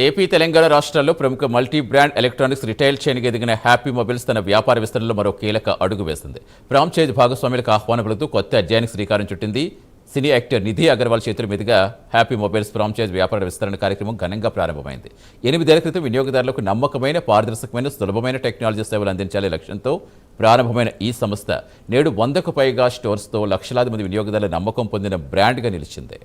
AP Telangana రాష్ట్రాల్లో ప్రముఖ multi brand electronics retail చైన్కి ఎదిగిన హ్యాపీ మొబైల్స్ తన వ్యాపార విస్తరణలో మరో కీలక అడుగు వేసింది. ఫ్రాంచైజ్ భాగస్వాములకు ఆహ్వానం పలుకుతూ కొత్త అధ్యాయానికి శ్రీకారం చుట్టింది. సినీ యాక్టర్ నిధి అగర్వాల్ చేతుల మీదుగా హ్యాపీ మొబైల్స్ ఫ్రాంచైజ్ వ్యాపార విస్తరణ కార్యక్రమం ఘనంగా ప్రారంభమైంది. 8 ఏళ్ల క్రితం వినియోగదారులకు నమ్మకమైన, పారదర్శకమైన, సులభమైన టెక్నాలజీ సేవలు అందించాలనే లక్ష్యంతో ప్రారంభమైన ఈ సంస్థ నేడు 100కు పైగా స్టోర్స్తో లక్షలాది మంది వినియోగదారుల నమ్మకం పొందిన బ్రాండ్గా నిలిచింది.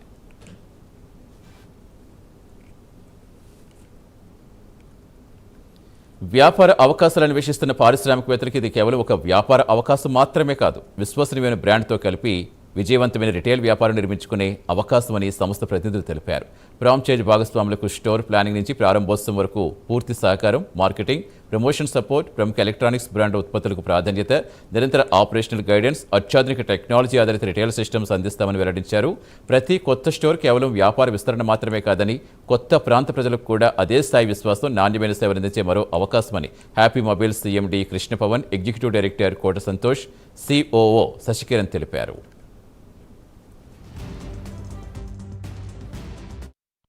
వ్యాపార అవకాశాలు అన్వేషిస్తున్న పారిశ్రామికవేత్తలకు ఇది కేవలం ఒక వ్యాపార అవకాశం మాత్రమే కాదు, విశ్వసనీయమైన బ్రాండ్తో కలిపి విజయవంతమైన రిటైల్ వ్యాపారం నిర్మించుకునే అవకాశమని సంస్థ ప్రతినిధులు తెలిపారు. ఫ్రాంచైజ్ భాగస్వాములకు స్టోర్ ప్లానింగ్ నుంచి ప్రారంభోత్సవం వరకు పూర్తి సహకారం, మార్కెటింగ్, ప్రమోషన్ సపోర్ట్, ప్రముఖ ఎలక్ట్రానిక్స్ బ్రాండ్ ఉత్పత్తులకు ప్రాధాన్యత, నిరంతర ఆపరేషనల్ గైడెన్స్, అత్యాధునిక టెక్నాలజీ ఆధారిత రిటైల్ సిస్టమ్స్ అందిస్తామని వెల్లడించారు. ప్రతి కొత్త స్టోర్ కేవలం వ్యాపార విస్తరణ మాత్రమే కాదని, కొత్త ప్రాంత ప్రజలకు కూడా అదే స్థాయి విశ్వాసం, నాణ్యమైన సేవలు అందించే మరో అవకాశమని happy mobiles CMD Krishnapavan, executive director Kota Santosh, COO Shashikiran తెలిపారు.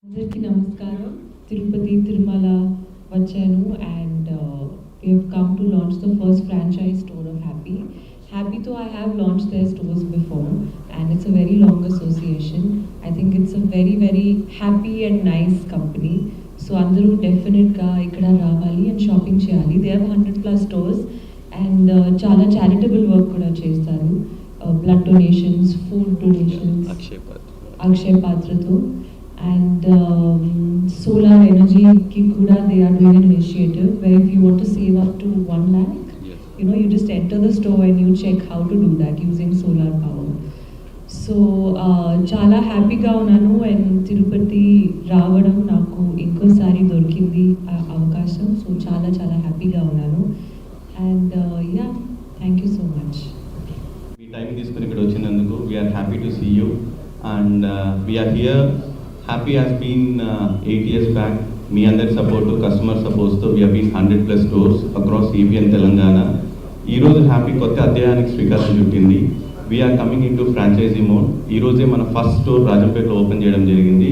అందరికీ నమస్కారం. తిరుపతి తిరుమల వచ్చాను and we have come to launch the first franchise store of Happy. Happy though I have launched their stores before and it's a very long association. I think it's a very happy and nice company. So andaru definite ga ikkada ravali and shopping cheyali. They have 100+ stores and chala charitable work kuda chestaru. Blood donations, food donations, Akshay Patra tho. And solar energy ki kuda they are doing an initiative where if you want to save up to 1 lakh, you know, you just enter the store and you check how to do that using solar power. So chala happy ga unnanu and Tirupati రావడం నాకు ఇంకోసారి దొరికింది అవకాశం. So chala happy ga unnanu and yeah, thank you so much. We time తీసుకొని ఇక్కడ వచ్చినందుకు we are happy to see you and we are here. Happy has been 8 years back. Me and their support to customer support, so we have been 100+ stores across AP and Telangana. Ee roju Happy kotta adhyayaniki srikaram chuttindi. We are coming into franchisee mode. Ee roje mana first store Rajampet lo open cheyadam jarigindi.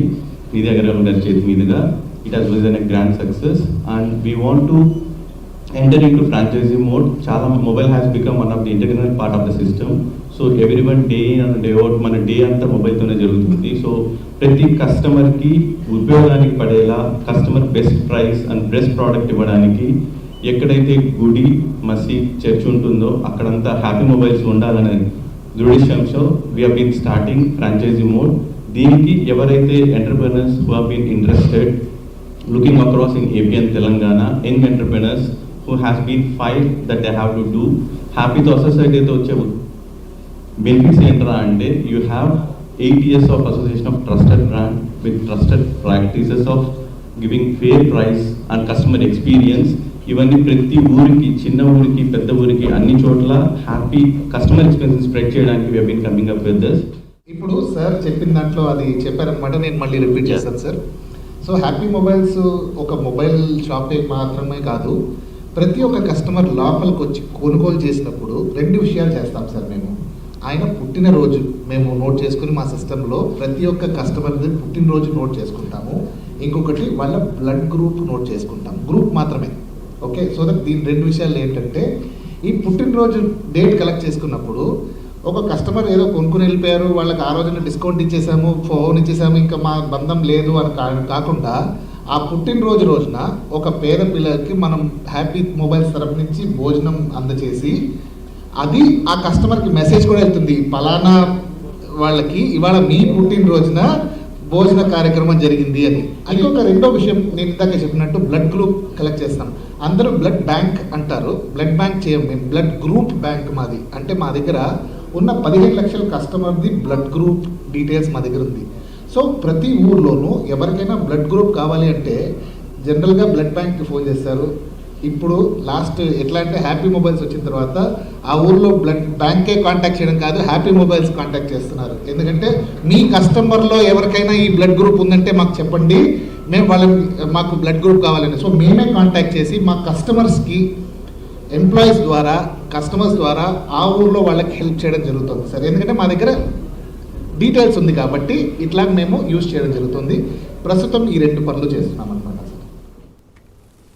Nidhi Agarwal gari cheti meeduga. It has been a grand success and we want to enter into franchisee mode. Chala mobile has become one of the integral part of the system. So everyone day in and day out మన day అంతా మొబైల్తోనే జరుగుతుంది. So ప్రతి కస్టమర్కి ఉపయోగానికి పడేలా customer best price and best product ఇవ్వడానికి ఎక్కడైతే గుడి, మసీద్, చర్చ్ ఉంటుందో అక్కడంతా హ్యాపీ మొబైల్స్ ఉండాలనే దృఢిశంతో we have been starting franchise mode. దీనికి ఎవరైతే entrepreneurs who have been interested looking across in AP and Telangana, young entrepreneurs who has been file that they have to do హ్యాపీతో అసోసియేట్ వచ్చే benefits ఏంట్రా అంటే you have 8 years of association of trusted brand with trusted practices of giving fair price and customer experience. ఇవన్నీ ప్రతి ఊరికి, చిన్న ఊరికి, పెద్ద ఊరికి, అన్ని చోట్ల హ్యాపీ కస్టమర్ ఎక్స్పీరియన్స్ స్ప్రెడ్ చేయడానికి we have been coming up with this. ఇప్పుడు సార్ చెప్పిన దాంట్లో అది చెప్పారనమాట, నేను మళ్ళీ రిపీట్ చేస్తాను సార్. సో హ్యాపీ మొబైల్స్ ఒక మొబైల్ షాపే మాత్రమే కాదు, ప్రతి ఒక్క కస్టమర్ లోపలికి వచ్చి కొనుగోలు చేసినప్పుడు 2 విషయాలు చేస్తాం సార్. మేము ఆయన పుట్టినరోజు మేము నోట్ చేసుకుని మా సిస్టంలో ప్రతి ఒక్క కస్టమర్ది పుట్టినరోజు నోట్ చేసుకుంటాము. ఇంకొకటి వాళ్ళ బ్లడ్ గ్రూప్ నోట్ చేసుకుంటాం, గ్రూప్ మాత్రమే. ఓకే, సో దట్ దీని 2 విషయాలు ఏంటంటే, ఈ పుట్టినరోజు డేట్ కలెక్ట్ చేసుకున్నప్పుడు ఒక కస్టమర్ ఏదో కొనుక్కుని వెళ్ళిపోయారు, వాళ్ళకి ఆ రోజున డిస్కౌంట్ ఇచ్చేసాము, ఫోన్ ఇచ్చేసాము, ఇంకా మా బంధం లేదు అని కాకుండా ఆ పుట్టినరోజు రోజున ఒక పేద పిల్లలకి మనం హ్యాపీ మొబైల్స్ తరపు నుంచి భోజనం అందచేసి అది ఆ కస్టమర్కి మెసేజ్ కూడా వెళ్తుంది, పలానా వాళ్ళకి ఇవాళ మీ పుట్టినరోజున భోజన కార్యక్రమం జరిగింది అని. అది ఒక రెండో విషయం, నేను ఇందాక చెప్పినట్టు బ్లడ్ గ్రూప్ కలెక్ట్ చేస్తాం. అందరూ బ్లడ్ బ్యాంక్ అంటారు, బ్లడ్ బ్యాంక్ చేయం మేము, బ్లడ్ గ్రూప్ బ్యాంక్ మాది. అంటే మా దగ్గర ఉన్న 15 లక్షల కస్టమర్ది బ్లడ్ గ్రూప్ డీటెయిల్స్ మా దగ్గర ఉంది. సో ప్రతి ఊర్లోనూ ఎవరికైనా బ్లడ్ గ్రూప్ కావాలి అంటే జనరల్గా బ్లడ్ బ్యాంక్కి ఫోన్ చేస్తారు. ఇప్పుడు లాస్ట్ ఎట్లా అంటే హ్యాపీ మొబైల్స్ వచ్చిన తర్వాత ఆ ఊర్లో బ్లడ్ బ్యాంకే కాంటాక్ట్ చేయడం కాదు, హ్యాపీ మొబైల్స్ కాంటాక్ట్ చేస్తున్నారు. ఎందుకంటే మీ కస్టమర్లో ఎవరికైనా ఈ బ్లడ్ గ్రూప్ ఉందంటే మాకు చెప్పండి, మేము మాకు బ్లడ్ గ్రూప్ కావాలని. సో మేమే కాంటాక్ట్ చేసి మా కస్టమర్స్కి ఎంప్లాయీస్ ద్వారా, కస్టమర్స్ ద్వారా ఆ ఊర్లో వాళ్ళకి హెల్ప్ చేయడం జరుగుతుంది సార్. ఎందుకంటే మా దగ్గర డీటెయిల్స్ ఉంది కాబట్టి ఇట్లా మేము యూజ్ చేయడం జరుగుతుంది. ప్రస్తుతం ఈ 2 పనులు చేస్తున్నాం అన్నమాట.